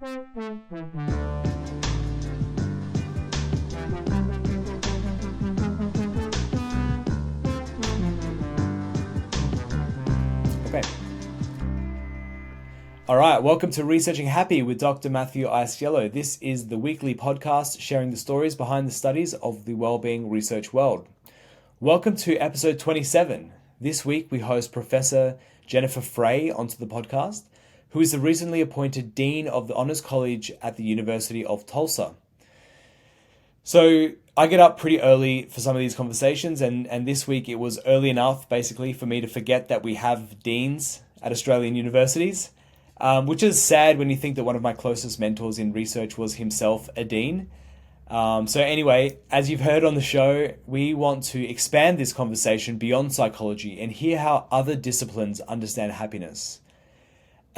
Okay. All right, welcome to Researching Happy with Dr. Matthew Iasiello. This is the weekly podcast sharing the stories behind the studies of the wellbeing research world. Welcome to episode 27. This week we host Professor Jennifer Frey onto the podcast, who is the recently appointed Dean of the Honors College at the University of Tulsa. So I get up pretty early for some of these conversations, and this week it was early enough basically for me to forget that we have deans at Australian universities. Which is sad when you think that one of my closest mentors in research was himself a dean. So anyway, as you've heard on the show, we want to expand this conversation beyond psychology and hear how other disciplines understand happiness.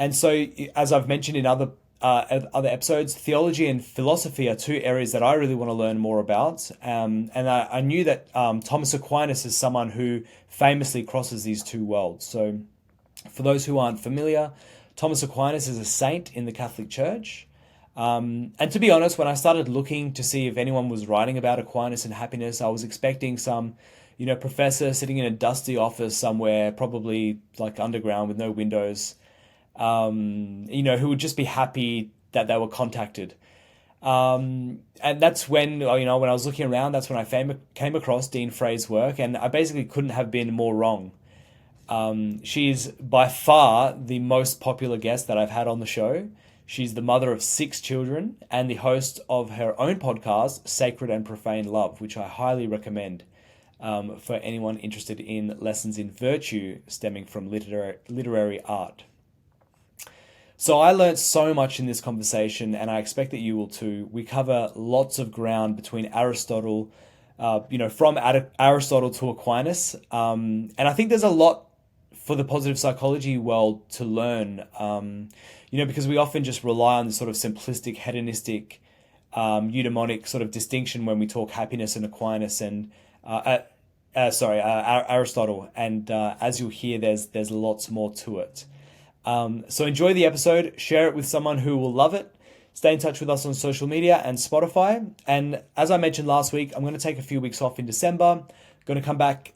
And so, as I've mentioned in other episodes, theology and philosophy are two areas that I really want to learn more about. And I knew that Thomas Aquinas is someone who famously crosses these two worlds. So for those who aren't familiar, Thomas Aquinas is a saint in the Catholic Church. And to be honest, when I started looking to see if anyone was writing about Aquinas and happiness, I was expecting some, professor sitting in a dusty office somewhere, probably like underground with no windows, who would just be happy that they were contacted. And that's when, when I was looking around, that's when I came across Dean Frey's work, and I basically couldn't have been more wrong. She's by far the most popular guest that I've had on the show. She's the mother of 6 children and the host of her own podcast, Sacred and Profane Love, which I highly recommend for anyone interested in lessons in virtue stemming from literary art. So I learned so much in this conversation, and I expect that you will too. We cover lots of ground between Aristotle, from Aristotle to Aquinas. And I think there's a lot for the positive psychology world to learn, because we often just rely on this sort of simplistic, hedonistic, eudaimonic sort of distinction when we talk happiness and Aquinas and, Aristotle. And as you'll hear, there's lots more to it. So enjoy the episode, share it with someone who will love it. Stay in touch with us on social media and Spotify. And as I mentioned last week, I'm going to take a few weeks off in December. Going to come back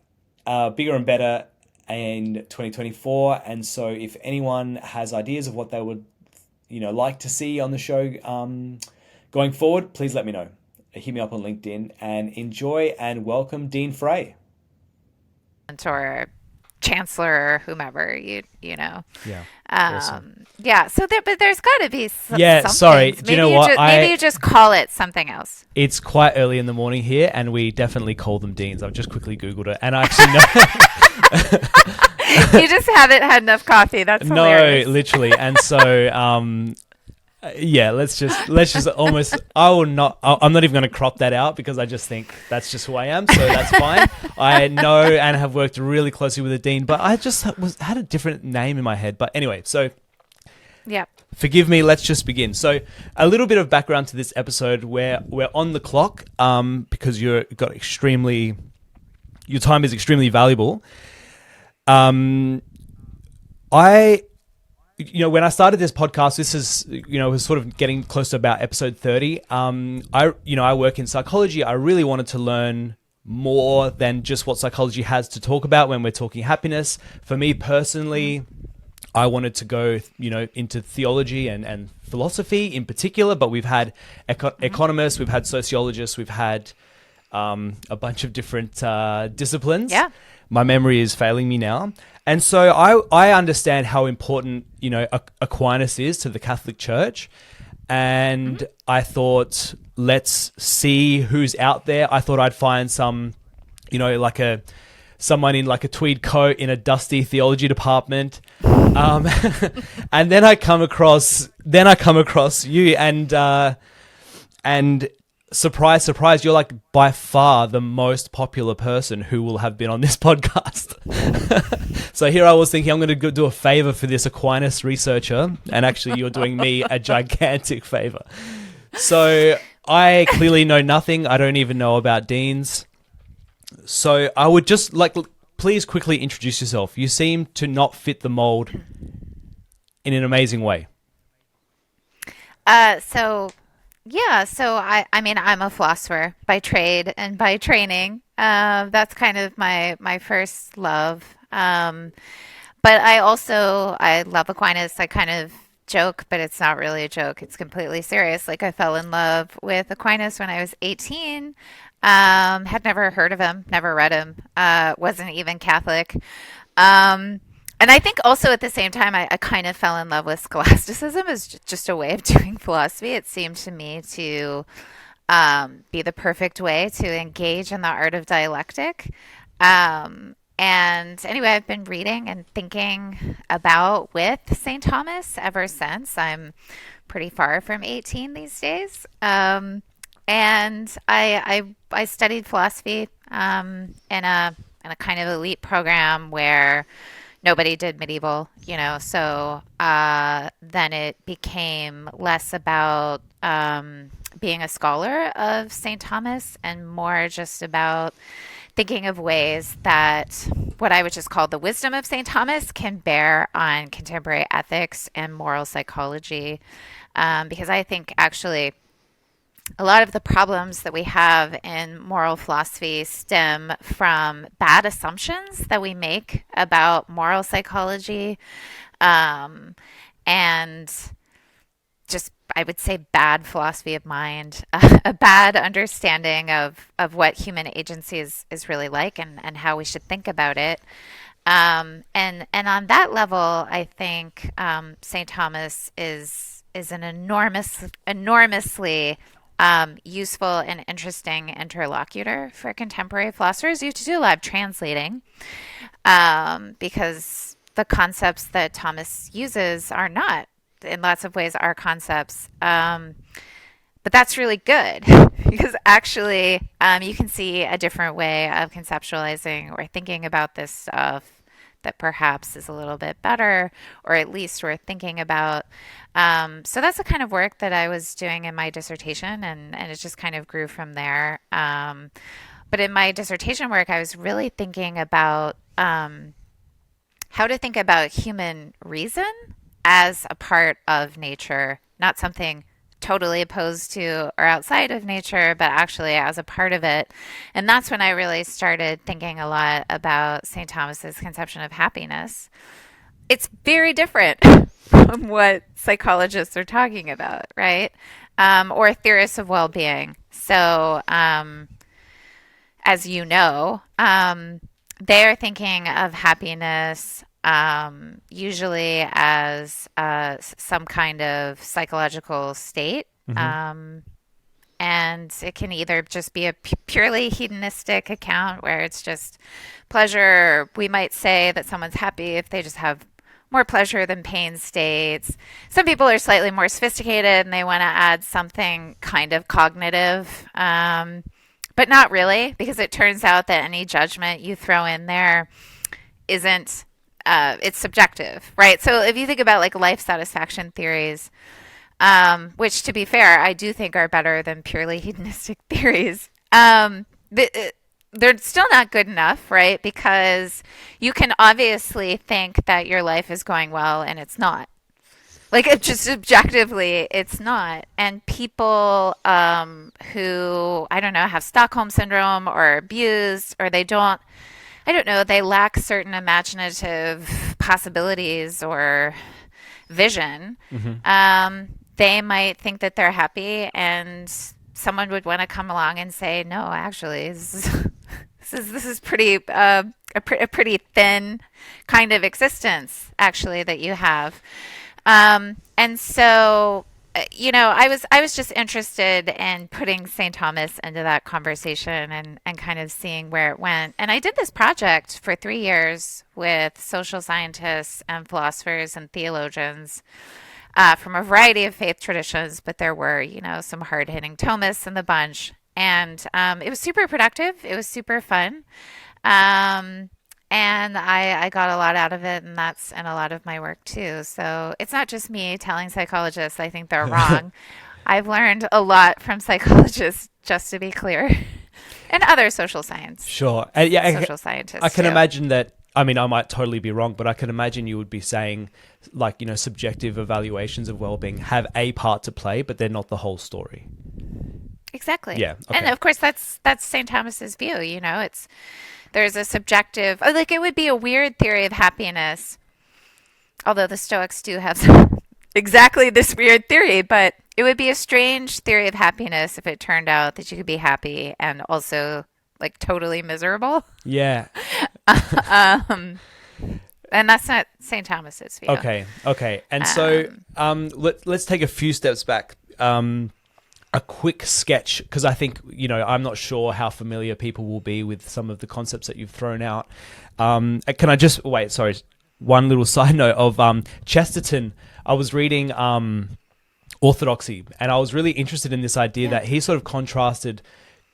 bigger and better in 2024. And so if anyone has ideas of what they would like to see on the show going forward, please let me know. Hit me up on LinkedIn, and enjoy and welcome Dean Frey. Or chancellor, whomever, you know. Yeah. Awesome. Yeah. So but there's got to be something. Sorry. Do you know what? Maybe you just call it something else. It's quite early in the morning here, and we definitely call them deans. I've just quickly Googled it, and I actually know. You just haven't had enough coffee. That's hilarious. No, literally. And so, let's just almost. I'm not even going to crop that out because I just think that's just who I am. So that's fine. I know and have worked really closely with a dean, but I just had a different name in my head. But anyway, so. Yeah. Forgive me, let's just begin. So a little bit of background to this episode where we're on the clock because your time is extremely valuable. When I started this podcast, this is, was sort of getting close to about episode 30. I work in psychology. I really wanted to learn more than just what psychology has to talk about when we're talking happiness. For me personally, I wanted to go, into theology and philosophy in particular, but we've had economists, we've had sociologists, we've had a bunch of different disciplines. Yeah. My memory is failing me now. And so I understand how important, Aquinas is to the Catholic Church. And I thought, let's see who's out there. I thought I'd find some, someone in like a tweed coat in a dusty theology department. And then I come across you and surprise, surprise, you're like by far the most popular person who will have been on this podcast. So here I was thinking I'm going to go do a favor for this Aquinas researcher, and actually you're doing me a gigantic favor. So I clearly know nothing. I don't even know about deans. So I would just please quickly introduce yourself. You seem to not fit the mold in an amazing way. So mean, I'm a philosopher by trade and by training. That's kind of my first love. But I love Aquinas. I kind of joke, but it's not really a joke. It's completely serious. Like I fell in love with Aquinas when I was 18. Had never heard of him, never read him. Wasn't even Catholic. Um, and I think also at the same time, I kind of fell in love with scholasticism as just a way of doing philosophy. It seemed to me to be the perfect way to engage in the art of dialectic. And anyway, I've been reading and thinking about with St. Thomas ever since. I'm pretty far from 18 these days. And I studied philosophy in a kind of elite program where nobody did medieval, So then it became less about being a scholar of St. Thomas and more just about thinking of ways that what I would just call the wisdom of St. Thomas can bear on contemporary ethics and moral psychology. Because I think actually a lot of the problems that we have in moral philosophy stem from bad assumptions that we make about moral psychology, um, and just I would say bad philosophy of mind, a bad understanding of what human agency is really like and how we should think about it. And on that level, I think St. Thomas is an enormously useful and interesting interlocutor for contemporary philosophers. You have to do a lot of translating because the concepts that Thomas uses are not, in lots of ways, our concepts. But that's really good because actually you can see a different way of conceptualizing or thinking about this stuff that perhaps is a little bit better, or at least worth thinking about. So that's the kind of work that I was doing in my dissertation, and it just kind of grew from there. But in my dissertation work, I was really thinking about how to think about human reason as a part of nature, not something totally opposed to or outside of nature, but actually as a part of it. And that's when I really started thinking a lot about St. Thomas's conception of happiness. It's very different from what psychologists are talking about, right? Or theorists of well-being. So, as you know, they are thinking of happiness usually as some kind of psychological state. And it can either just be a purely hedonistic account where it's just pleasure. We might say that someone's happy if they just have more pleasure than pain states. Some people are slightly more sophisticated and they want to add something kind of cognitive, but not really, because it turns out that any judgment you throw in there isn't it's subjective, right? So if you think about like life satisfaction theories, which to be fair, I do think are better than purely hedonistic theories, they're still not good enough, right? Because you can obviously think that your life is going well and it's not. Like it just objectively, it's not. And people who, I don't know, have Stockholm syndrome or are abused or they don't, I don't know, they lack certain imaginative possibilities or vision. They might think that they're happy, and someone would want to come along and say, "No, actually, this is pretty a pretty thin kind of existence, actually, that you have." And so I was just interested in putting St. Thomas into that conversation and kind of seeing where it went. And I did this project for 3 years with social scientists and philosophers and theologians from a variety of faith traditions, but there were, some hard-hitting Thomists in the bunch. And it was super productive. It was super fun. And I got a lot out of it, and that's in a lot of my work too. So it's not just me telling psychologists I think they're wrong. I've learned a lot from psychologists, just to be clear, and other social science. Sure. Social scientists. I can too. imagine that I mean, I might totally be wrong, but I can imagine you would be saying, like, subjective evaluations of well-being have a part to play, but they're not the whole story. Exactly. Yeah. And Okay. of course that's St. Thomas's view, it's there's a subjective, like it would be a weird theory of happiness, although the Stoics do have exactly this weird theory, but it would be a strange theory of happiness if it turned out that you could be happy and also like totally miserable. Yeah. um, and that's not St. Thomas's view. Okay. Okay. And so, Um, let's take a few steps back. A quick sketch, because I think, I'm not sure how familiar people will be with some of the concepts that you've thrown out. Can I just wait? Sorry, one little side note of Chesterton. I was reading Orthodoxy, and I was really interested in this idea yeah. that he sort of contrasted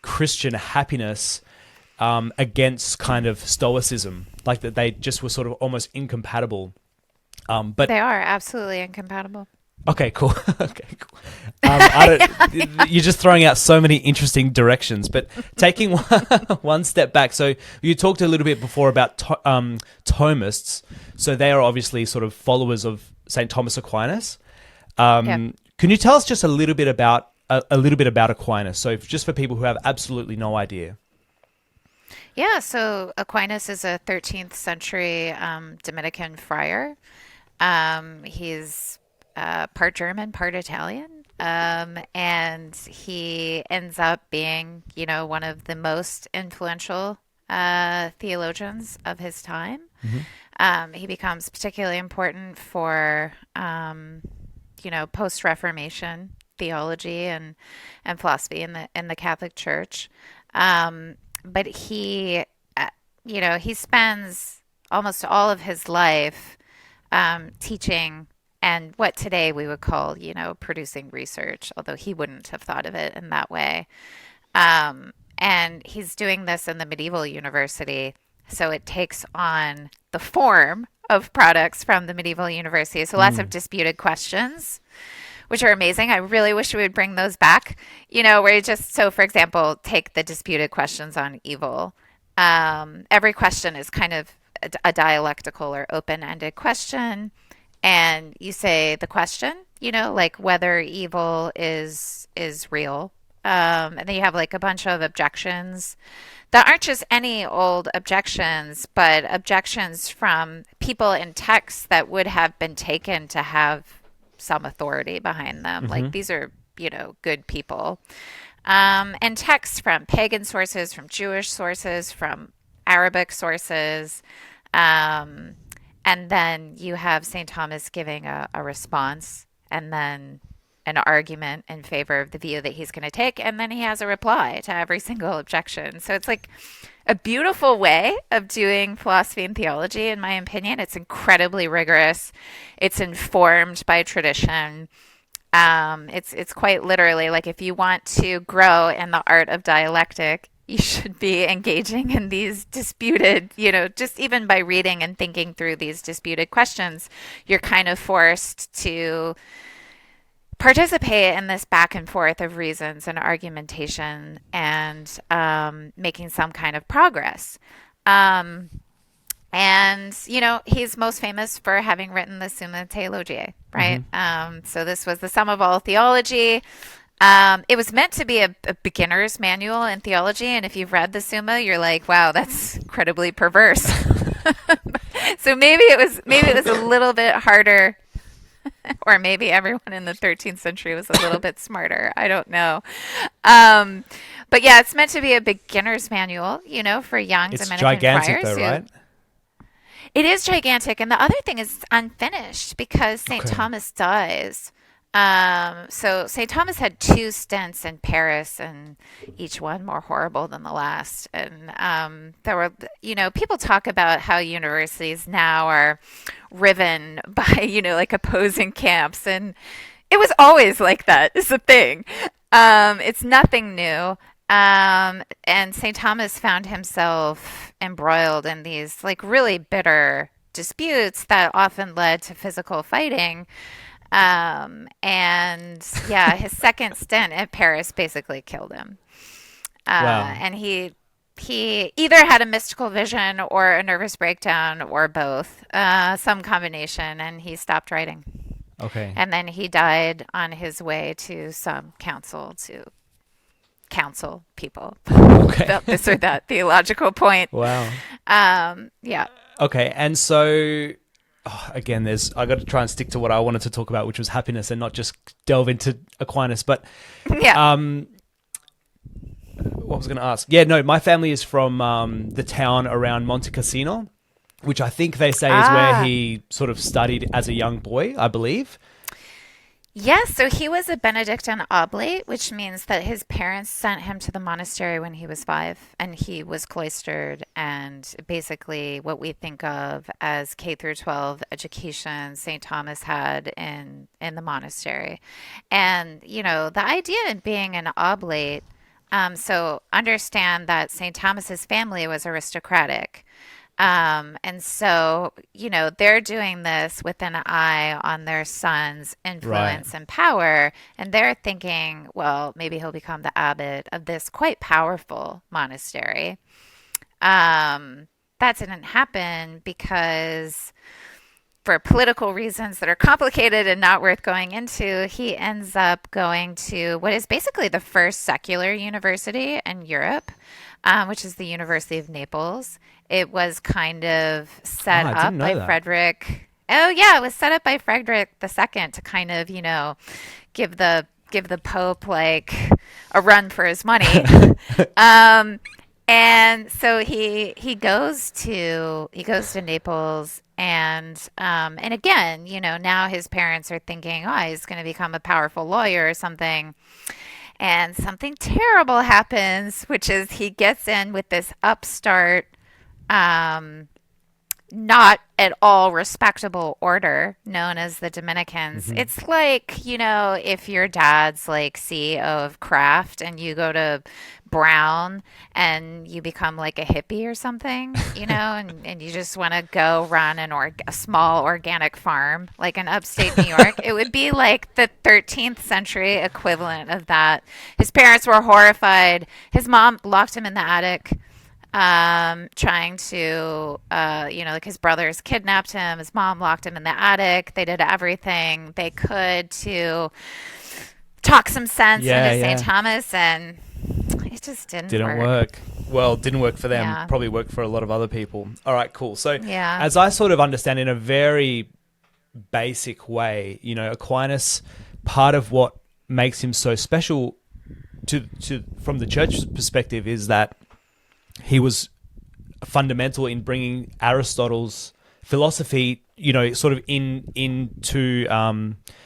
Christian happiness against kind of Stoicism, like that they just were sort of almost incompatible. But They are absolutely incompatible. okay, cool. Okay, cool. You're just throwing out so many interesting directions, but taking one step back. So you talked a little bit before about Thomists. So they are obviously sort of followers of Saint Thomas Aquinas. Yeah. Can you tell us just a little bit about Aquinas? So just for people who have absolutely no idea. Yeah, so Aquinas is a 13th century Dominican friar. He's part German, part Italian. And he ends up being, one of the most influential theologians of his time. Hmm. He becomes particularly important for, post-Reformation theology and philosophy in the Catholic Church. But he spends almost all of his life teaching and what today we would call, producing research, although he wouldn't have thought of it in that way. And he's doing this in the medieval university, so it takes on the form of products from the medieval university. So lots of Mm. disputed questions, which are amazing. I really wish we would bring those back, where you just, so for example, take the disputed questions on evil. Every question is kind of a dialectical or open-ended question. And you say the question, like whether evil is real. And then you have like a bunch of objections that aren't just any old objections, but objections from people in texts that would have been taken to have some authority behind them. Hmm. Like these are, good people. And texts from pagan sources, from Jewish sources, from Arabic sources. Um, and then you have St. Thomas giving a response and then an argument in favor of the view that he's going to take. And then he has a reply to every single objection. So it's like a beautiful way of doing philosophy and theology, in my opinion. It's incredibly rigorous, it's informed by tradition. It's quite literally like if you want to grow in the art of dialectic, you should be engaging in these disputed, just even by reading and thinking through these disputed questions, you're kind of forced to participate in this back and forth of reasons and argumentation and making some kind of progress. Um, and, he's most famous for having written the Summa Theologiae, right? Hmm. So this was the sum of all theology. It was meant to be a beginner's manual in theology, and if you've read the Summa, you're like, "Wow, that's incredibly perverse." So maybe it was a little bit harder, or maybe everyone in the 13th century was a little bit smarter. I don't know. Um, but yeah, it's meant to be a beginner's manual, for young It's Dominican gigantic, friars though, who right? it is gigantic, and the other thing is it's unfinished because St. Okay. Thomas dies. So St. Thomas had two stints in Paris, and each one more horrible than the last. And there were, people talk about how universities now are riven by, like opposing camps, and it was always like that. Is the thing. It's nothing new. And St. Thomas found himself embroiled in these like really bitter disputes that often led to physical fighting. And yeah, his second stint at Paris basically killed him. Wow. And he he either had a mystical vision or a nervous breakdown or both, some combination, and he stopped writing. Okay. And then he died on his way to some council to counsel people Okay. about this or that theological point. Wow. Yeah. Okay. And so, again, I got to try and stick to what I wanted to talk about, which was happiness, and not just delve into Aquinas. But Yeah. what was I going to ask? Yeah, no, my family is from the town around Monte Cassino, which I think they say is where he sort of studied as a young boy, I believe. Yes, so he was a Benedictine oblate, which means that his parents sent him to the monastery when he was 5, and he was cloistered and basically what we think of as K through 12 education St. Thomas had in the monastery. And, the idea in being an oblate, so understand that St. Thomas's family was aristocratic. And so, they're doing this with an eye on their son's Right. influence and power. And they're thinking, well, maybe he'll become the abbot of this quite powerful monastery. That didn't happen because, for political reasons that are complicated and not worth going into, he ends up going to what is basically the first secular university in Europe, which is the University of Naples. It was kind of set I up didn't know by that. Frederick. Oh yeah, it was set up by Frederick II to kind of, give the Pope like a run for his money. Um, and so he goes to Naples, and again, now his parents are thinking, oh, he's going to become a powerful lawyer or something. And something terrible happens, which is he gets in with this upstart, um, not at all respectable order known as the Dominicans. Hmm. It's like, if your dad's like CEO of Kraft and you go to Brown and you become like a hippie or something, and you just want to go run a small organic farm like in upstate New York. It would be like the 13th century equivalent of that. His parents were horrified. His mom locked him in the attic, trying to, like his brothers kidnapped him. His mom locked him in the attic. They did everything they could to talk some sense Yeah, into St. yeah. Thomas, and it just didn't Didn't work. work. Well, didn't work for them. Yeah. Probably worked for a lot of other people. All right, cool. So, Yeah. as I sort of understand in a very basic way, Aquinas, part of what makes him so special to from the church's perspective is that he was fundamental in bringing Aristotle's philosophy, sort of into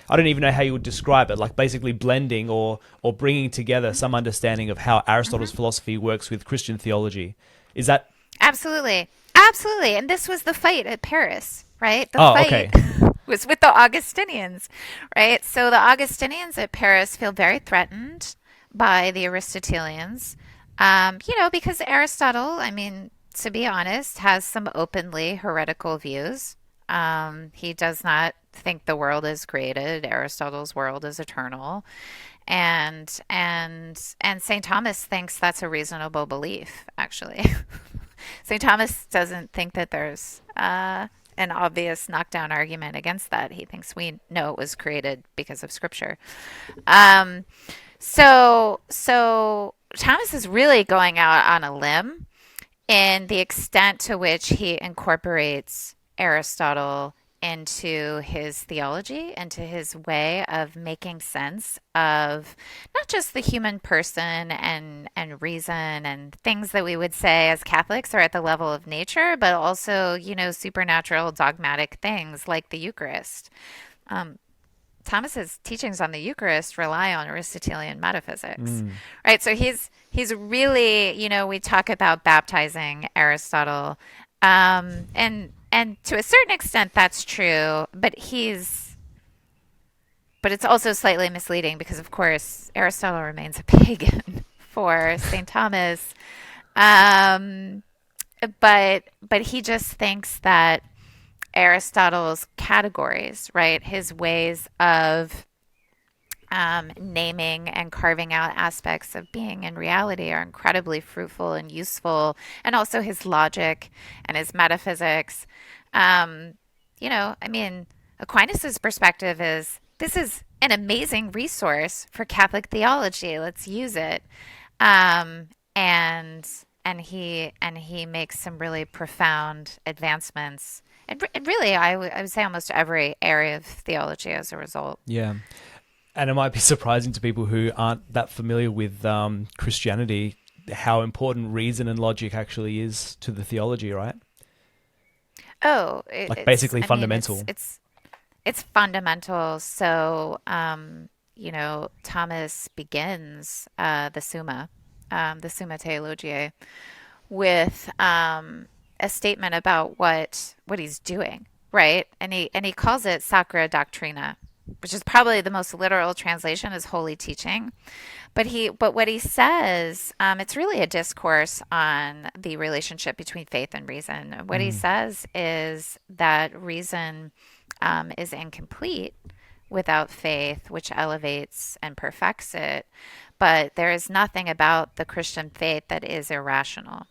I don't even know how you would describe it, like basically blending or bringing together some understanding of how Aristotle's philosophy works with Christian theology. Is that? Absolutely. Absolutely. And this was the fight at Paris, right? The Oh, fight okay. was with the Augustinians, right? So the Augustinians at Paris feel very threatened by the Aristotelians, because Aristotle, I mean, to be honest, has some openly heretical views. He does not think the world is created. Aristotle's world is eternal. And St. Thomas thinks that's a reasonable belief, actually. St. Thomas doesn't think that there's an obvious knockdown argument against that. He thinks we know it was created because of Scripture. Um, so Thomas is really going out on a limb in the extent to which he incorporates Aristotle into his theology, into his way of making sense of not just the human person and reason and things that we would say as Catholics are at the level of nature, but also, supernatural dogmatic things like the Eucharist. Um, Thomas's teachings on the Eucharist rely on Aristotelian metaphysics, Mm. right? So he's really, we talk about baptizing Aristotle, and to a certain extent that's true, but it's also slightly misleading because, of course, Aristotle remains a pagan for St. Thomas, um, but he just thinks that Aristotle's categories, right, his ways of naming and carving out aspects of being in reality are incredibly fruitful and useful, and also his logic and his metaphysics. Um, I mean, Aquinas's perspective is this is an amazing resource for Catholic theology. Let's use it. Um, and and he makes some really profound advancements, and really, I would say almost every area of theology as a result. Yeah. And it might be surprising to people who aren't that familiar with Christianity how important reason and logic actually is to the theology, right? Oh, Like it's basically I mean fundamental. it's fundamental. So Thomas begins the Summa Theologiae, with a statement about what he's doing, right? And he calls it Sacra Doctrina, which is probably the most literal translation is holy teaching. But what he says, it's really a discourse on the relationship between faith and reason. What he Mm. says is that reason is incomplete without faith, which elevates and perfects it. But there is nothing about the Christian faith that is irrational.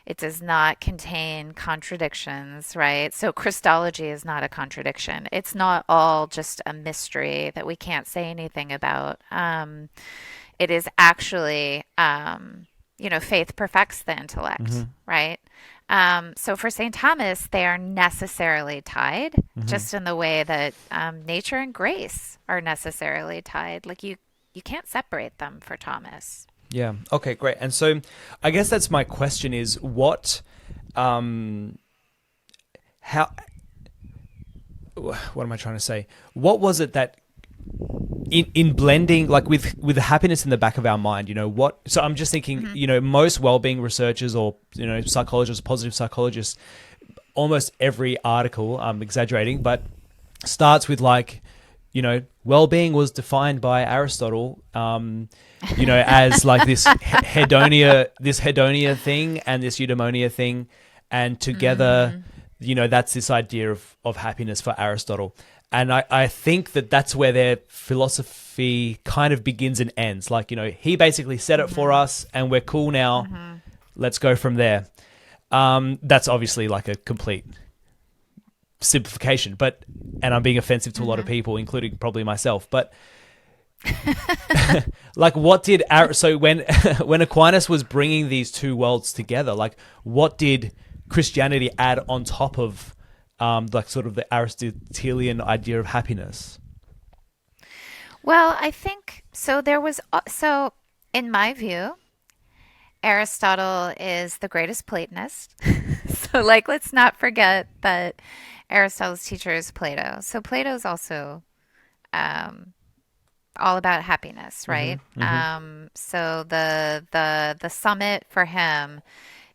It does not contain contradictions, right? So Christology is not a contradiction. It's not all just a mystery that we can't say anything about. It is actually, faith perfects the intellect, Hmm. right? So for St. Thomas, they are necessarily tied, Hmm. just in the way that nature and grace are necessarily tied. Like you can't separate them for Thomas. Yeah. Okay, great. And so I guess that's my question is um, how, what am I trying to say? What was it that in blending, like with the happiness in the back of our mind, what, so I'm just thinking, Hmm. most well-being researchers or, psychologists, positive psychologists, almost every article, I'm exaggerating, but starts with like, well-being was defined by Aristotle, as like this hedonia thing and this eudaimonia thing, and together, Hmm. that's this idea of happiness for Aristotle. And I think that's where their philosophy kind of begins and ends. Like, he basically said it for Hmm. us and we're cool now. Hmm. Let's go from there. That's obviously like a complete simplification, and I'm being offensive to a lot of Hmm. people, including probably myself. But like, what did so when when Aquinas was bringing these two worlds together, like, what did Christianity add on top of like sort of the Aristotelian idea of happiness? Well, I think so. So in my view, Aristotle is the greatest Platonist. So, like, let's not forget that Aristotle's teacher is Plato. So Plato's also um, all about happiness, Hmm. right? Hmm. So the summit for him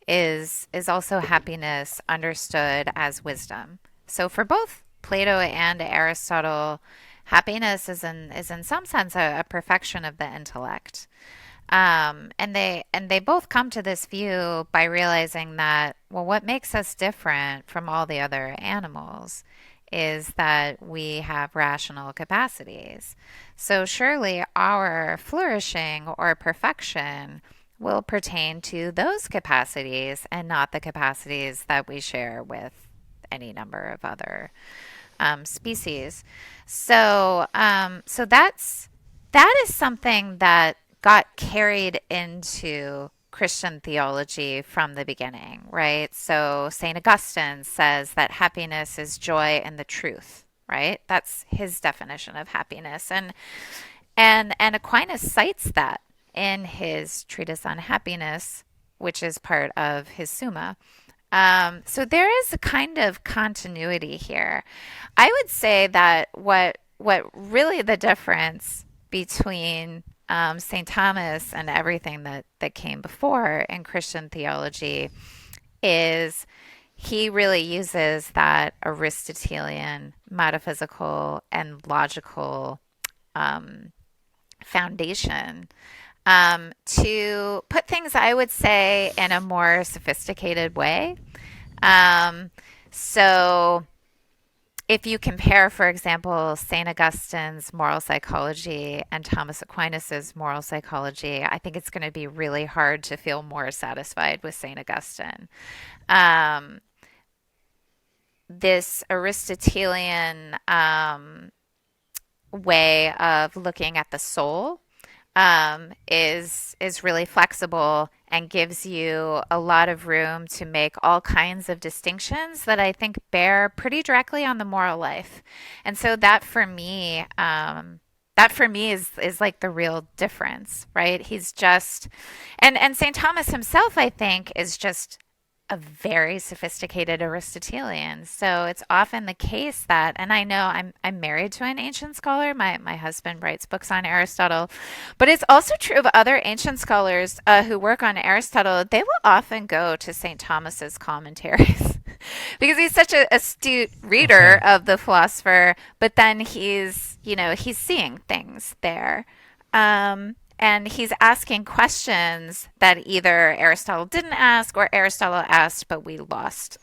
is also happiness understood as wisdom. So for both Plato and Aristotle, happiness is in some sense a perfection of the intellect. And they both come to this view by realizing that, well, what makes us different from all the other animals is that we have rational capacities. So surely our flourishing or perfection will pertain to those capacities and not the capacities that we share with any number of other species. So that is something that got carried into Christian theology from the beginning, right? So St. Augustine says that happiness is joy in the truth, right? That's his definition of happiness. And Aquinas cites that in his treatise on happiness, which is part of his Summa. So there is a kind of continuity here. I would say that what really the difference between St. Thomas and everything that came before in Christian theology is he really uses that Aristotelian metaphysical and logical um, foundation to put things, I would say, in a more sophisticated way. Um, so if you compare, for example, St. Augustine's moral psychology and Thomas Aquinas's moral psychology, I think it's going to be really hard to feel more satisfied with St. Augustine. Um, this Aristotelian way of looking at the soul is really flexible and gives you a lot of room to make all kinds of distinctions that I think bear pretty directly on the moral life. And so that for me is like the real difference, right? He's just and St. Thomas himself, I think, is just a very sophisticated Aristotelian. So it's often the case that, and I know I'm married to an ancient scholar. My husband writes books on Aristotle, but it's also true of other ancient scholars who work on Aristotle. They will often go to St. Thomas's commentaries because he's such an astute reader of the philosopher. But then he's seeing things there. And he's asking questions that either Aristotle didn't ask or Aristotle asked, but we lost,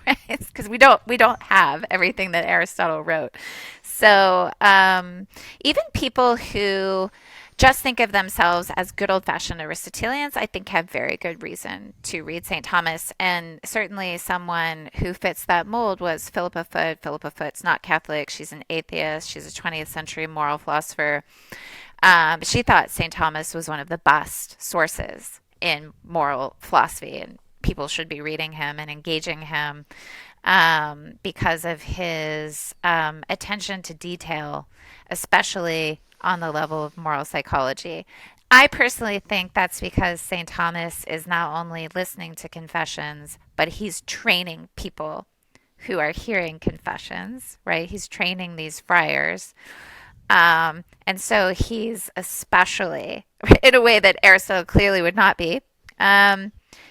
right? Because we don't have everything that Aristotle wrote. So even people who just think of themselves as good old-fashioned Aristotelians, I think have very good reason to read St. Thomas. And certainly someone who fits that mold was Philippa Foot. Philippa Foot's not Catholic. She's an atheist. She's a 20th century moral philosopher. She thought St. Thomas was one of the best sources in moral philosophy, and people should be reading him and engaging him because of his attention to detail, especially on the level of moral psychology. I personally think that's because St. Thomas is not only listening to confessions, but he's training people who are hearing confessions, right? He's training these friars. And so he's especially, in a way that Aristotle clearly would not be,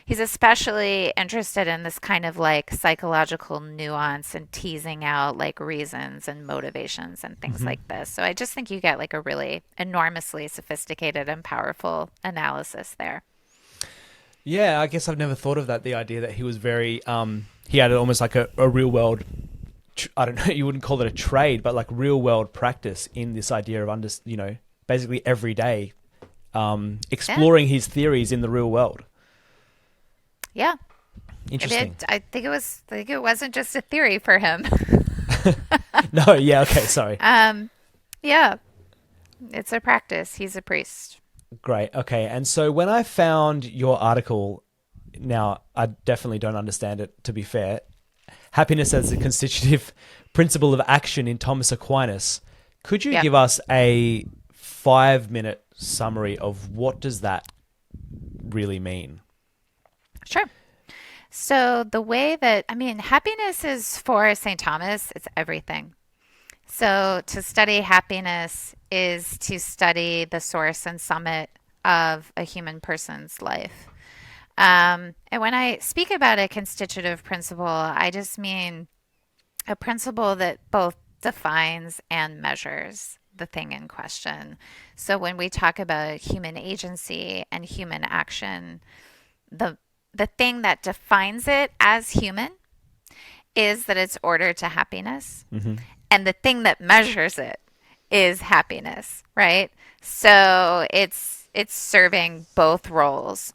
he's especially interested in this kind of like psychological nuance and teasing out like reasons and motivations and things Hmm. like this. So I just think you get like a really enormously sophisticated and powerful analysis there. Yeah, I guess I've never thought of that. The idea that he was very, he had almost like a real world, I don't know, you wouldn't call it a trade, but like real world practice in this idea of basically every day, Yeah. exploring his theories in the real world. Yeah. Interesting. I think it wasn't just a theory for him. No, yeah, okay, sorry. Yeah, it's a practice. He's a priest. Great. Okay. And so when I found your article, now I definitely don't understand it, to be fair. Happiness as a constitutive principle of action in Thomas Aquinas. Could you Yep. give us a 5-minute summary of what does that really mean? Sure. So the way that, I mean, happiness is for St. Thomas, it's everything. So to study happiness is to study the source and summit of a human person's life. And when I speak about a constitutive principle, I just mean a principle that both defines and measures the thing in question. So when we talk about human agency and human action, the the thing that defines it as human is that it's ordered to happiness. Hmm. And the thing that measures it is happiness, right? So it's serving both roles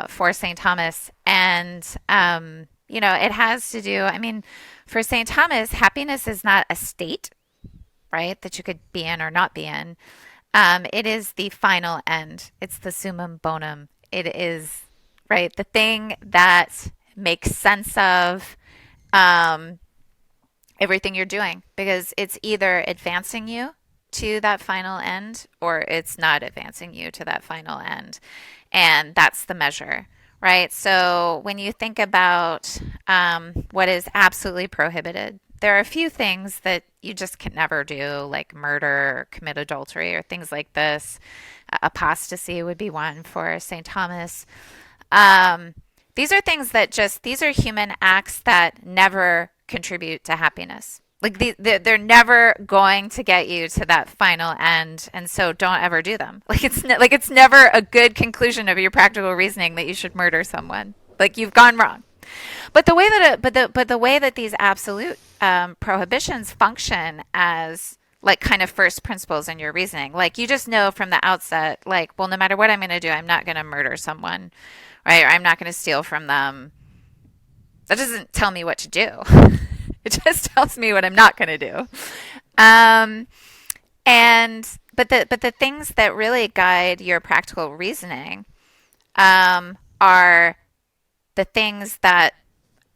for St. Thomas, and it has to do. I mean, for St. Thomas, happiness is not a state, right, that you could be in or not be in. It is the final end. It's the summum bonum. It is right the thing that makes sense of um, everything you're doing because it's either advancing you to that final end or it's not advancing you to that final end. And that's the measure, right? So when you think about what is absolutely prohibited, there are a few things that you just can never do, like murder or commit adultery or things like this. Apostasy would be one for St. Thomas. Um, these are things that these are human acts that never contribute to happiness. Like they're never going to get you to that final end, and so don't ever do them. Like it's never a good conclusion of your practical reasoning that you should murder someone. Like you've gone wrong. But the way that these absolute prohibitions function as like kind of first principles in your reasoning. Like you just know from the outset, like, well, no matter what I'm going to do, I'm not going to murder someone, right? Or I'm not going to steal from them. That doesn't tell me what to do. It just tells me what I'm not going to do. Um, but the things that really guide your practical reasoning are the things that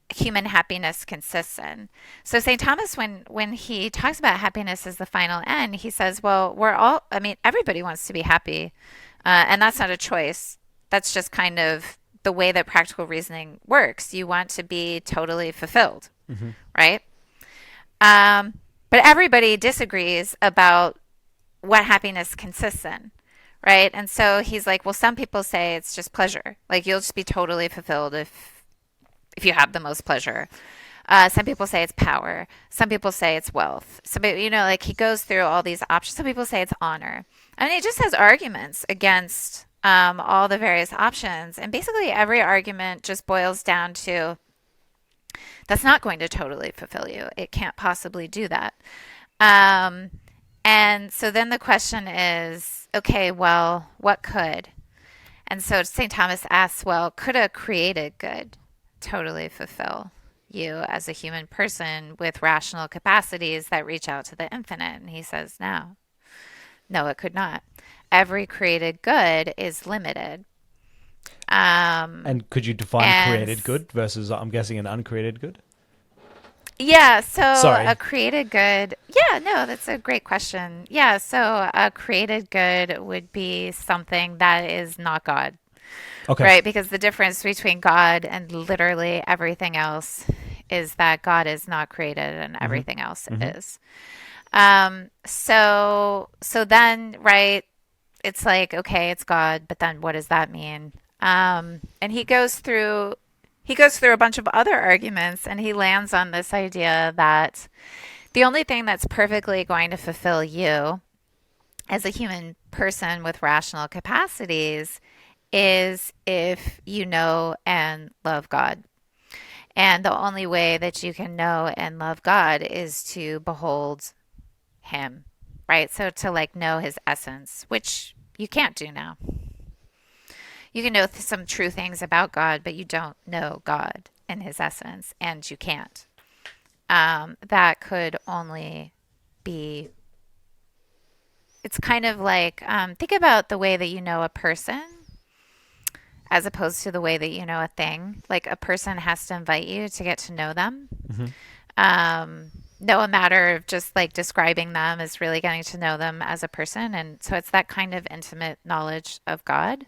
human happiness consists in. So St. Thomas, when he talks about happiness as the final end, he says, well, I mean, everybody wants to be happy. And that's not a choice. That's just kind of the way that practical reasoning works. You want to be totally fulfilled, right? But everybody disagrees about what happiness consists in, right? And so he's like, well, some people say it's just pleasure. Like you'll just be totally fulfilled if you have the most pleasure. Some people say it's power. Some people say it's wealth. So, like he goes through all these options. Some people say it's honor. I mean, he just has arguments against all the various options. And basically every argument just boils down to that's not going to totally fulfill you. It can't possibly do that. And so then the question is, okay, well, what could? And so St. Thomas asks, well, could a created good totally fulfill you as a human person with rational capacities that reach out to the infinite? And he says, no. No, it could not. Every created good is limited. And could you define created good versus, I'm guessing, an uncreated good? Yeah, so Sorry. a created good, yeah, no, that's a great question. Yeah, so a created good would be something that is not God, Okay. right? Because the difference between God and literally everything else is that God is not created and everything else is. So then, right, it's like, okay, it's God, but then what does that mean? And he goes through a bunch of other arguments and he lands on this idea that the only thing that's perfectly going to fulfill you as a human person with rational capacities is if you know and love God. And the only way that you can know and love God is to behold him, right? So to like know his essence, which you can't do now. You can know some true things about God, but you don't know God and his essence, and you can't. That could only be, it's kind of like, think about the way that you know a person as opposed to the way that you know a thing. Like a person has to invite you to get to know them. No, a matter of just like describing them is really getting to know them as a person. And so it's that kind of intimate knowledge of God.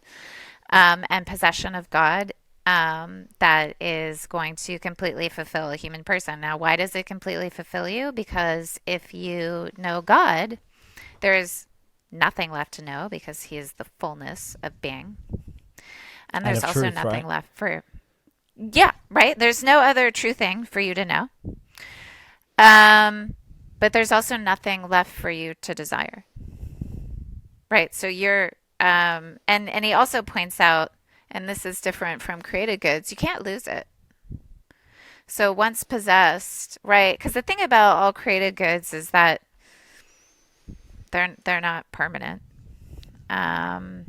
And possession of God that is going to completely fulfill a human person. Now, why does it completely fulfill you? Because if you know God, there's nothing left to know because he is the fullness of being. And there's also truth, nothing right? left for, yeah, right? There's no other true thing for you to know. But there's also nothing left for you to desire. Right. So you're, and he also points out, and this is different from created goods, you can't lose it. So once possessed, right? Because the thing about all created goods is that they're not permanent. And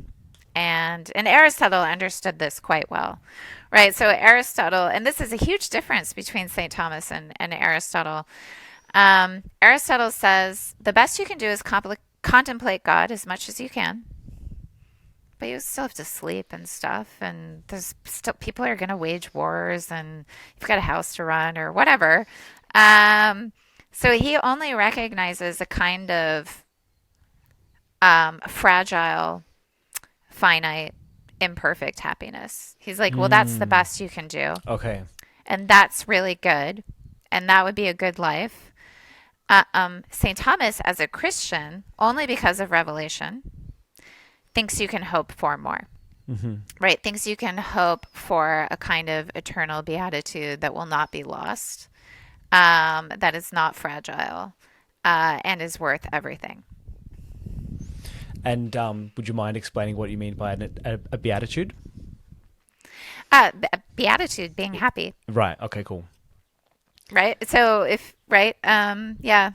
Aristotle understood this quite well, right? So Aristotle, and this is a huge difference between St. Thomas and Aristotle. Aristotle says the best you can do is contemplate God as much as you can. But you still have to sleep and stuff, and there's still people are going to wage wars, and you've got a house to run or whatever. So he only recognizes a kind of fragile, finite, imperfect happiness. He's like, well, that's the best you can do, Okay. and that's really good, and that would be a good life. St. Thomas, as a Christian, only because of revelation, thinks you can hope for more, right? Thinks you can hope for a kind of eternal beatitude that will not be lost, that is not fragile, and is worth everything. And would you mind explaining what you mean by a beatitude? Beatitude, being happy. Right. Okay, cool. right? So yeah,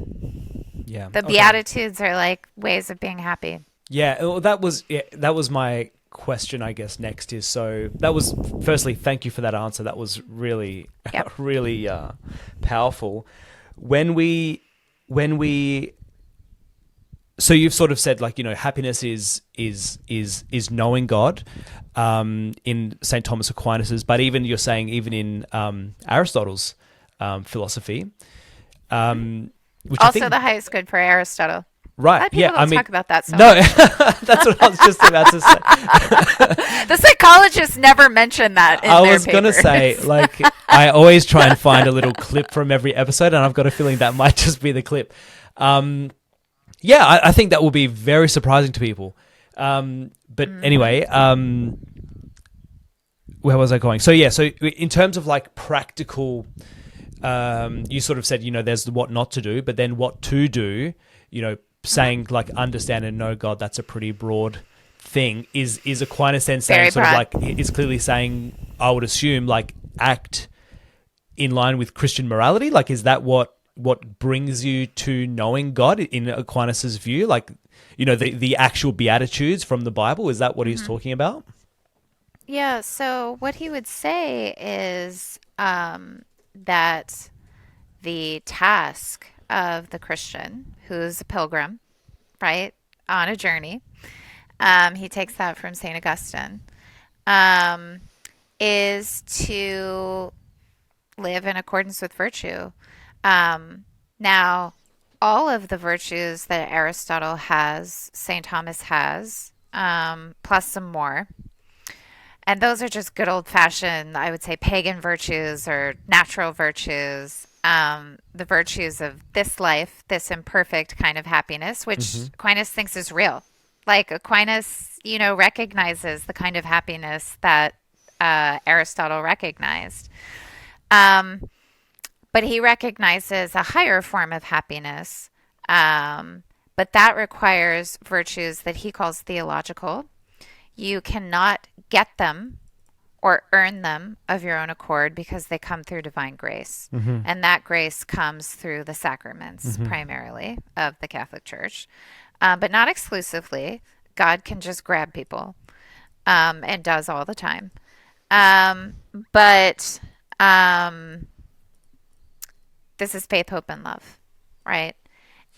Yeah. the Okay. Beatitudes are like ways of being happy. Yeah, well, that was my question, I guess. Next is, so that was, firstly, thank you for that answer. That was really Yep. really powerful. When we so you've sort of said, like, happiness is knowing God, in St. Thomas Aquinas's, but even you're saying even in Aristotle's philosophy, which I Also, think, the highest good for Aristotle. A right, lot of yeah, people I don't mean, talk about that so no, much. that's what I was just about to say. The psychologists never mention that in I their was gonna say, papers. like, I always try and find a little clip from every episode, and I've got a feeling that might just be the clip. Yeah, I think that will be very surprising to people. But anyway, where was I going? So yeah, so in terms of like practical, you sort of said, there's the what not to do, but then what to do. Saying like understand and know God, that's a pretty broad thing. Is Aquinas then saying Very sort of broad. like, is clearly saying, I would assume, like, act in line with Christian morality? Like, is that what brings you to knowing God in Aquinas's view? Like, the actual Beatitudes from the Bible, is that what he's talking about? Yeah, so what he would say is that the task of the Christian who's a pilgrim, right, on a journey, he takes that from St. Augustine, um, is to live in accordance with virtue. Now, all of the virtues that Aristotle has, St. Thomas has, plus some more. And those are just good old fashioned, I would say, pagan virtues or natural virtues. The virtues of this life, this imperfect kind of happiness, which Mm-hmm. Aquinas thinks is real. Like Aquinas, recognizes the kind of happiness that Aristotle recognized. Um, but he recognizes a higher form of happiness. But that requires virtues that he calls theological. You cannot get them or earn them of your own accord because they come through divine grace. Mm-hmm. And that grace comes through the sacraments Mm-hmm. primarily of the Catholic Church, but not exclusively. God can just grab people, and does all the time. Um, but this is faith, hope, and love, right?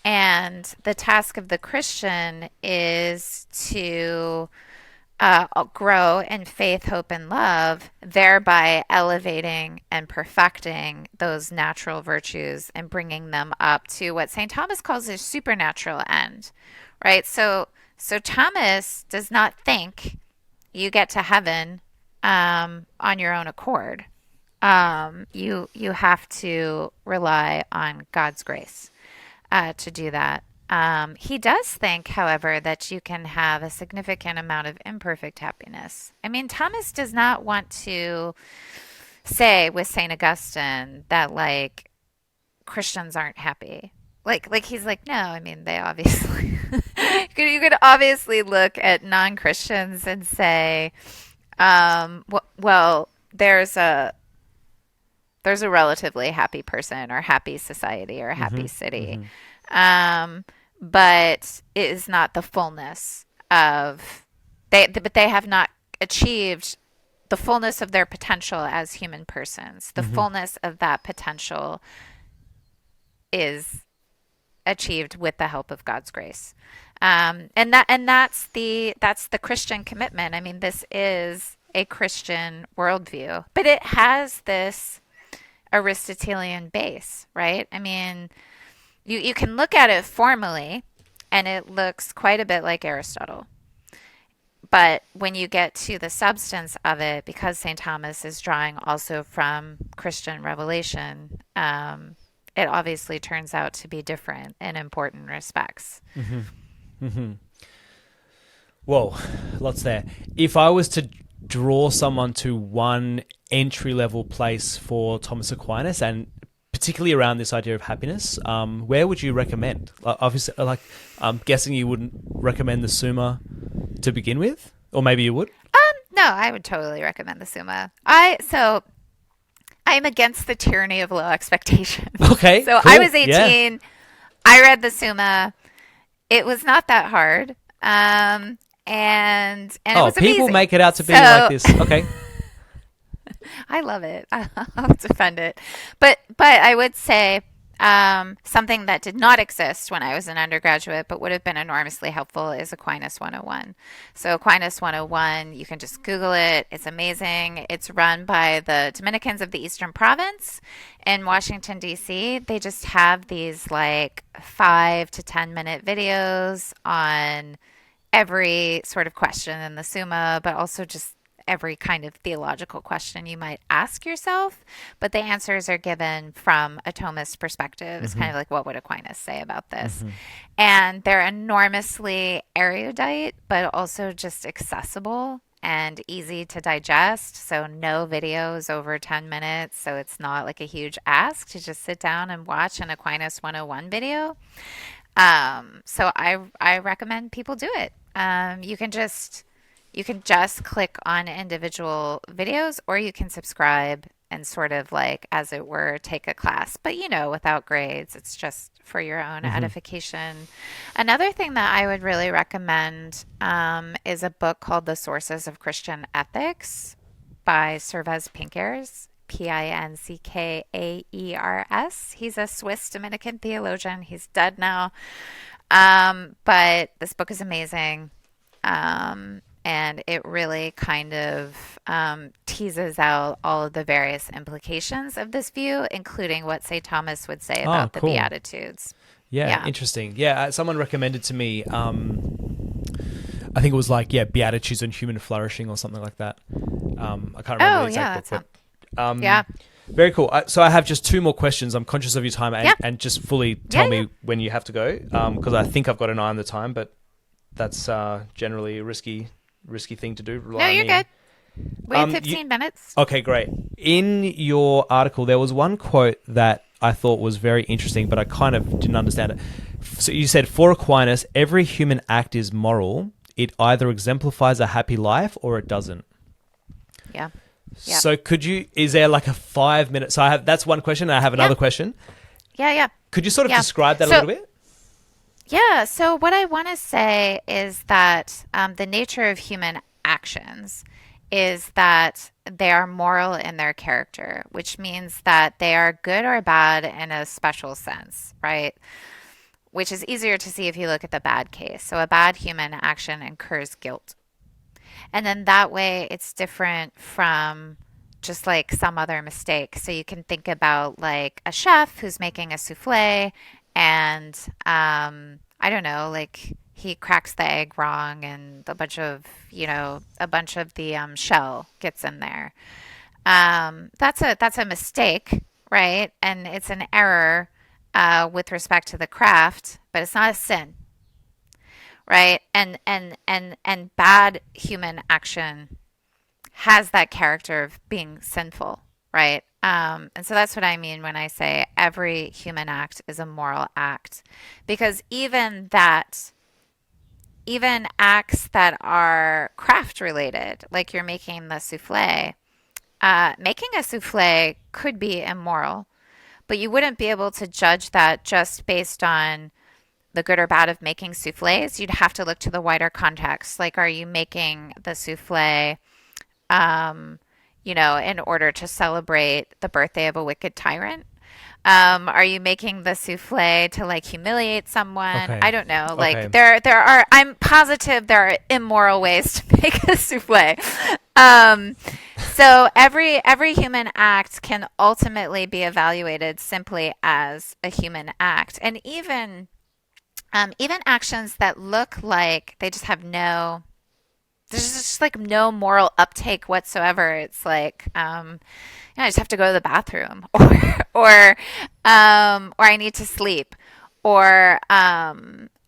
And the task of the Christian is to grow in faith, hope, and love, thereby elevating and perfecting those natural virtues and bringing them up to what St. Thomas calls a supernatural end, right? So Thomas does not think you get to heaven on your own accord. You have to rely on God's grace to do that. He does think, however, that you can have a significant amount of imperfect happiness. I mean, Thomas does not want to say with Saint Augustine that like Christians aren't happy. Like he's like, no, I mean they obviously you could obviously look at non-Christians and say, well, there's a relatively happy person or happy society or happy Mm-hmm. city. Mm-hmm. Um, but it is not the fullness of but they have not achieved the fullness of their potential as human persons. The Mm-hmm. fullness of that potential is achieved with the help of God's grace. And that's the Christian commitment. I mean, this is a Christian worldview, but it has this Aristotelian base, right? I mean, you can look at it formally and it looks quite a bit like Aristotle. But when you get to the substance of it, because St. Thomas is drawing also from Christian revelation, it obviously turns out to be different in important respects. Mm-hmm. Mm-hmm. Whoa, lots there. If I was to draw someone to one entry level place for Thomas Aquinas, and particularly around this idea of happiness, where would you recommend? Obviously, like, I'm guessing you wouldn't recommend the Summa to begin with, or maybe you would. No, I would totally recommend the Summa. I I'm against the tyranny of low expectations. Okay, So I cool. was Yeah. 18. I read the Summa. It was not that hard. And it Oh, was people amazing. make it out to be like So this. Okay. I love it. I'll defend it. But I would say something that did not exist when I was an undergraduate, but would have been enormously helpful is Aquinas 101. So Aquinas 101, you can just Google it. It's amazing. It's run by the Dominicans of the Eastern Province in Washington, D.C. They just have these like 5 to 10 minute videos on every sort of question in the Summa, but also just every kind of theological question you might ask yourself. But the answers are given from a Thomist perspective. It's kind Mm-hmm. of like, what would Aquinas say about this? Mm-hmm. And they're enormously erudite, but also just accessible and easy to digest. So, no videos over 10 minutes. So, it's not like a huge ask to just sit down and watch an Aquinas 101 video. So I recommend people do it. You can just click on individual videos, or you can subscribe and sort of like, as it were, take a class, but without grades. It's just for your own Mm-hmm. edification. Another thing that I would really recommend is a book called The Sources of Christian Ethics by Servaz Pinkers. Pinckaeers. He's a Swiss Dominican theologian. He's dead now. But this book is amazing. And it really kind of teases out all of the various implications of this view, including what St. Thomas would say Oh, about the cool. Beatitudes. Yeah, Yeah. interesting. Yeah, someone recommended to me. I think it was like, yeah, Beatitudes and Human Flourishing or something like that. I can't remember the Oh, exact yeah. book, That's but not. um, Yeah. very cool. So I have just two more questions. I'm conscious of your time, Yeah. and just fully Yeah. tell Yeah. me when you have to go, because I think I've got an eye on the time, but that's generally a risky thing to do. No, Rely on you're me. good. We have You 15 minutes. Okay, great. In your article, there was one quote that I thought was very interesting, but I kind of didn't understand it. So you said, for Aquinas, every human act is moral. It either exemplifies a happy life or it doesn't. Yeah. Yeah. So is there like a 5 minute, so that's one question, and I have Yeah. another question. Yeah. Yeah. Could you sort of Yeah. describe that a So, little bit? yeah. So, what I want to say is that the nature of human actions is that they are moral in their character, which means that they are good or bad in a special sense, right? Which is easier to see if you look at the bad case. So, a bad human action incurs guilt. And then that way it's different from just like some other mistake. So you can think about like a chef who's making a souffle and I don't know, like he cracks the egg wrong and a bunch of the shell gets in there. That's a mistake, right? And it's an error with respect to the craft, but it's not a sin, right? And bad human action has that character of being sinful, right? And so that's what I mean when I say every human act is a moral act, because even acts that are craft related, like you're making the souffle, making a souffle could be immoral, but you wouldn't be able to judge that just based on the good or bad of making souffles. You'd have to look to the wider context. Like, are you making the souffle, in order to celebrate the birthday of a wicked tyrant? Are you making the souffle to like humiliate someone? Okay. I don't know. Okay. Like there are. I'm positive there are immoral ways to make a souffle. Um, so every human act can ultimately be evaluated simply as a human act, and even actions that look like they just have there's just like no moral uptake whatsoever. It's like, I just have to go to the bathroom, or I need to sleep, or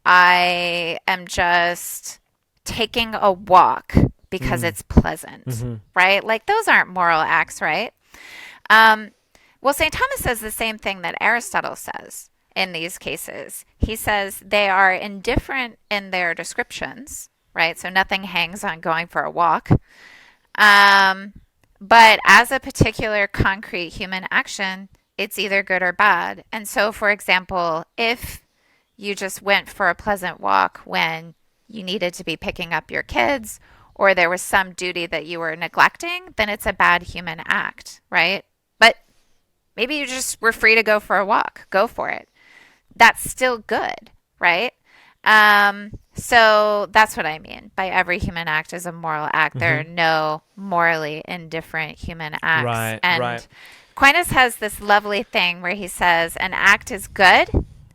I am just taking a walk because Mm. it's pleasant, Mm-hmm. right? Like those aren't moral acts, right? Um, well, St. Thomas says the same thing that Aristotle says in these cases. He says they are indifferent in their descriptions, right? So nothing hangs on going for a walk. Um, But as a particular concrete human action, it's either good or bad. And so, for example, if you just went for a pleasant walk when you needed to be picking up your kids, or there was some duty that you were neglecting, then it's a bad human act, right? But maybe you just were free to go for a walk. Go for it. That's still good, right? So that's what I mean by every human act is a moral act. There are Hmm. no morally indifferent human acts. Right, right. And Aquinas has this lovely thing where he says an act is good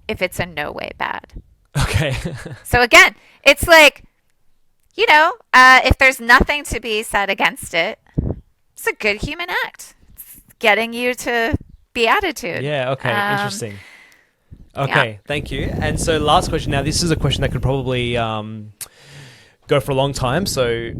if it's in no way bad. Okay. So again, it's like, if there's nothing to be said against it, it's a good human act. It's getting you to beatitude. Yeah, okay, Um, interesting. yeah. Okay, thank you. And so, last question. Now, this is a question that could probably go for a long time. So,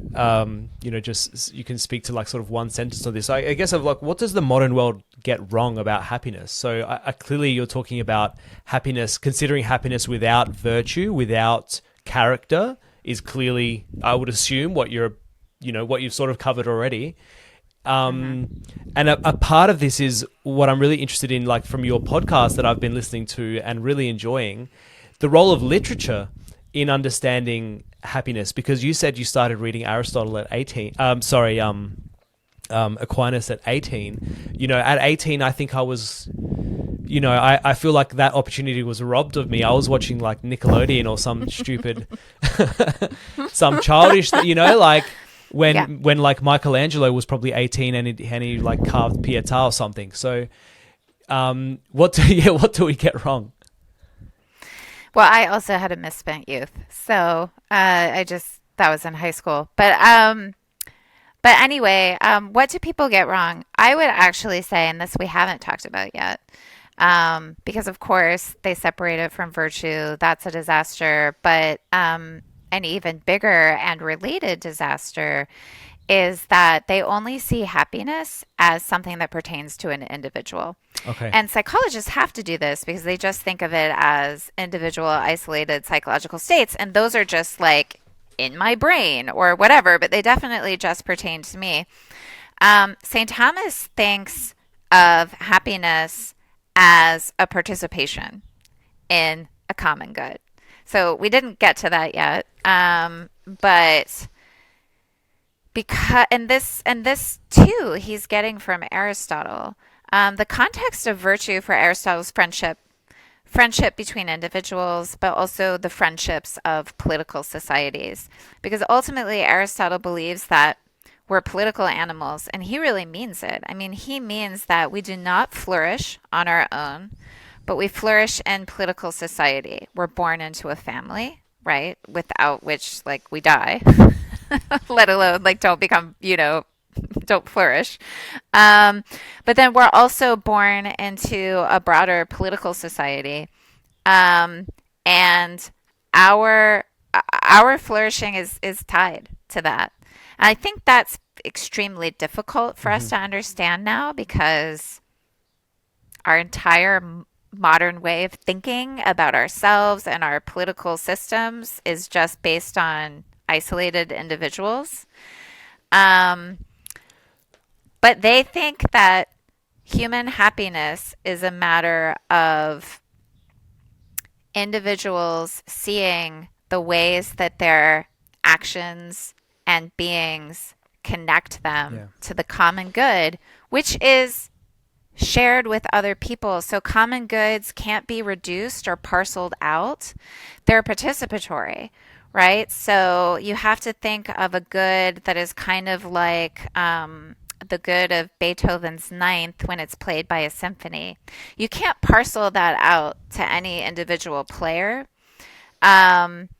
just you can speak to like sort of one sentence on this. I guess of like, what does the modern world get wrong about happiness? So, clearly, you're talking about happiness, considering happiness without virtue, without character, is clearly, I would assume, what you've sort of covered already. Mm-hmm. And a part of this is what I'm really interested in, like from your podcast that I've been listening to and really enjoying, the role of literature in understanding happiness. Because you said you started reading Aristotle at 18. Aquinas at 18. At 18, I think I was. I feel like that opportunity was robbed of me. I was watching like Nickelodeon or some stupid, some childish, like Yeah. when like Michelangelo was probably 18 and he like carved Pietà or something. So, what do we get wrong? Well, I also had a misspent youth, so that was in high school. But anyway, what do people get wrong? I would actually say, and this we haven't talked about yet, because of course they separate it from virtue. That's a disaster. But an even bigger and related disaster is that they only see happiness as something that pertains to an individual. Okay. And psychologists have to do this because they just think of it as individual, isolated psychological states. And those are just like in my brain or whatever, but they definitely just pertain to me. St. Thomas thinks of happiness as a participation in a common good. So we didn't get to that yet, but because and this too he's getting from Aristotle. The context of virtue for Aristotle's friendship between individuals, but also the friendships of political societies. Because ultimately, Aristotle believes that we're political animals, and he really means it. I mean, he means that we do not flourish on our own, but we flourish in political society. We're born into a family, right? Without which, like, we die, let alone, like, don't become, don't flourish. Um, but then we're also born into a broader political society, um, and our our flourishing is tied to that. And I think that's extremely difficult for us Hmm. to understand now because our entire modern way of thinking about ourselves and our political systems is just based on isolated individuals. Um, but they think that human happiness is a matter of individuals seeing the ways that their actions and beings connect them Yeah. to the common good, which is shared with other people. So common goods can't be reduced or parceled out. They're participatory, right? So you have to think of a good that is kind of like the good of Beethoven's Ninth when it's played by a symphony. You can't parcel that out to any individual player. Um,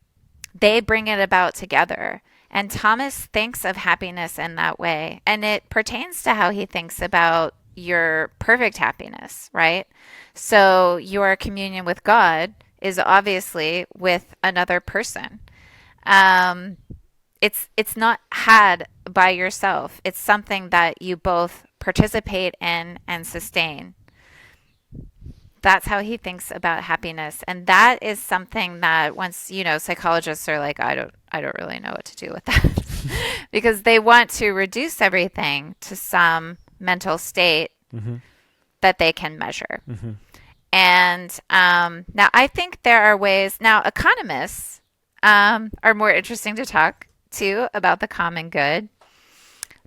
they bring it about together. And Thomas thinks of happiness in that way. And it pertains to how he thinks about your perfect happiness, right? So your communion with God is obviously with another person. Um, it's not had by yourself. It's something that you both participate in and sustain. That's how he thinks about happiness. And that is something that once, psychologists are like, I don't really know what to do with that because they want to reduce everything to some mental state Mm-hmm. that they can measure. Mm-hmm. And now I think there are ways. Now, economists are more interesting to talk to about the common good,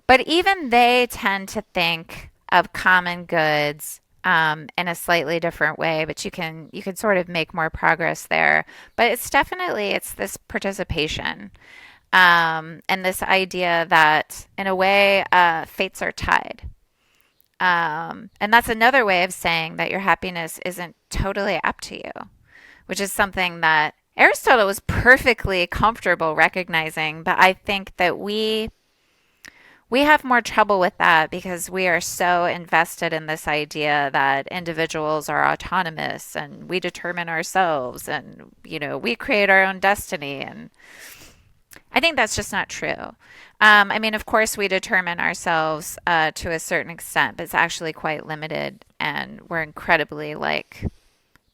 but even they tend to think of common goods in a slightly different way. But you can sort of make more progress there. But it's this participation and this idea that in a way fates are tied. And that's another way of saying that your happiness isn't totally up to you, which is something that Aristotle was perfectly comfortable recognizing. But I think that we have more trouble with that because we are so invested in this idea that individuals are autonomous and we determine ourselves and we create our own destiny. And I think that's just not true. I mean, of course, we determine ourselves to a certain extent, but it's actually quite limited, and we're incredibly like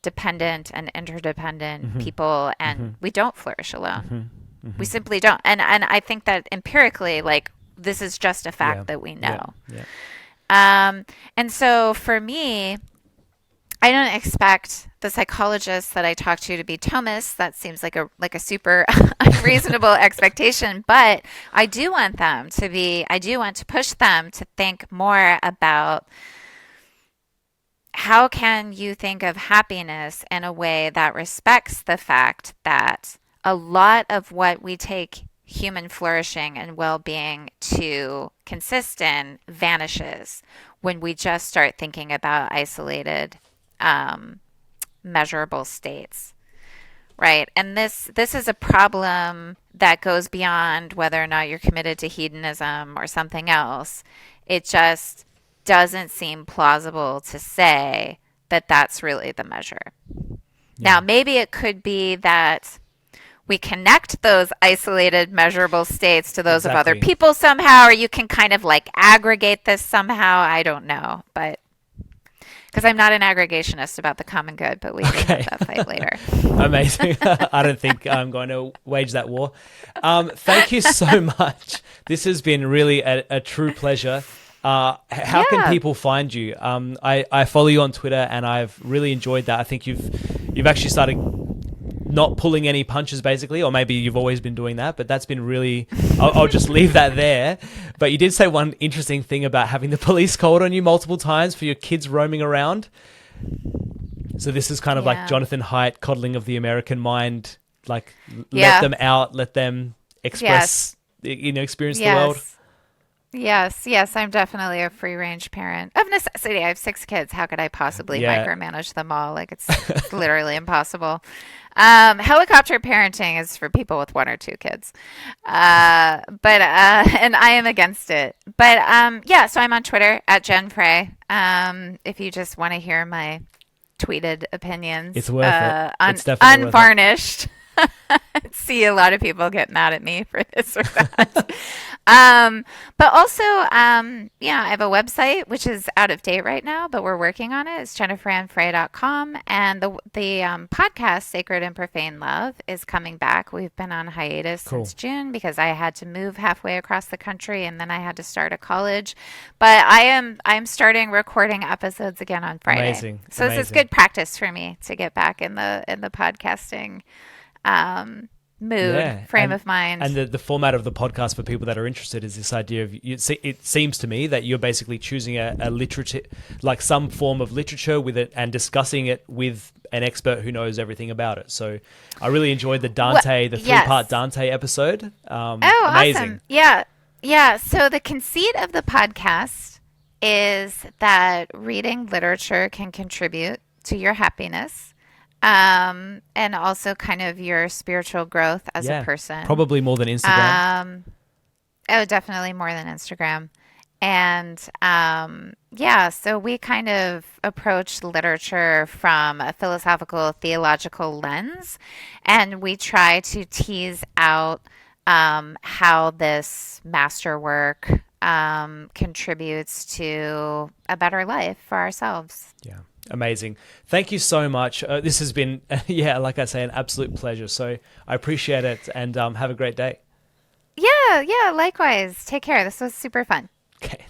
dependent and interdependent Mm-hmm. people, Mm-hmm. and we don't flourish alone. Mm-hmm. We Mm-hmm. simply don't. And I think that empirically, like this is just a Yeah. fact that we Yeah. know. Yeah. And so for me, I don't expect the psychologists that I talk to be Thomas. That seems like a super unreasonable expectation, but I do want them to be. I do want to push them to think more about how can you think of happiness in a way that respects the fact that a lot of what we take human flourishing and well-being to consist in vanishes when we just start thinking about isolated um, measurable states, right? And this is a problem that goes beyond whether or not you're committed to hedonism or something else. It just doesn't seem plausible to say that that's really the measure. Yeah. Now, maybe it could be that we connect those isolated measurable states to those of other Exactly. people somehow, or you can kind of like aggregate this somehow. I don't know, but because I'm not an aggregationist about the common good, but we can have Okay. that fight later. Amazing. I don't think I'm going to wage that war. Thank you so much. This has been really a true pleasure. How can Yeah. people find you? I follow you on Twitter, and I've really enjoyed that. I think you've actually started not pulling any punches, basically, or maybe you've always been doing that, but that's been really. I'll just leave that there. But you did say one interesting thing about having the police called on you multiple times for your kids roaming around. So this is kind of like Yeah. Jonathan Haidt coddling of the American mind, like let Yeah. them out, let them express, experience the world. Yes. Yes, I'm definitely a free range parent of necessity. I have 6 kids. How could I possibly Yeah. micromanage them all? Like it's literally impossible. Helicopter parenting is for people with 1 or 2 kids, but and I am against it. But yeah, so I'm on Twitter at Jen Frey. If you just want to hear my tweeted opinions, It's worth it. It's definitely worth it. unvarnished. See a lot of people get mad at me for this or that. But also, yeah, I have a website which is out of date right now, but we're working on it. It's jenniferandfrey.com. And the podcast, Sacred and Profane Love, is coming back. We've been on hiatus Cool. since June because I had to move halfway across the country and then I had to start a college. But I'm starting recording episodes again on Friday. Amazing. So this is Amazing. good practice for me to get back in the podcasting mood, Yeah, frame of mind. And the format of the podcast for people that are interested is this idea of it seems to me that you're basically choosing a literature, like some form of literature with it, and discussing it with an expert who knows everything about it. So I really enjoyed the Dante, the Yes. 3-part Dante episode. Oh, Amazing. awesome. Yeah. Yeah. So the conceit of the podcast is that reading literature can contribute to your happiness, and also kind of your spiritual growth as Yeah, a person. probably more than Instagram. Oh, definitely more than Instagram. And yeah, so we kind of approach literature from a philosophical, theological lens, and we try to tease out how this masterwork contributes to a better life for ourselves. Yeah. Amazing. Thank you so much. This has been, yeah, like I say, an absolute pleasure. So I appreciate it and have a great day. Yeah, yeah, likewise. Take care. This was super fun. Okay.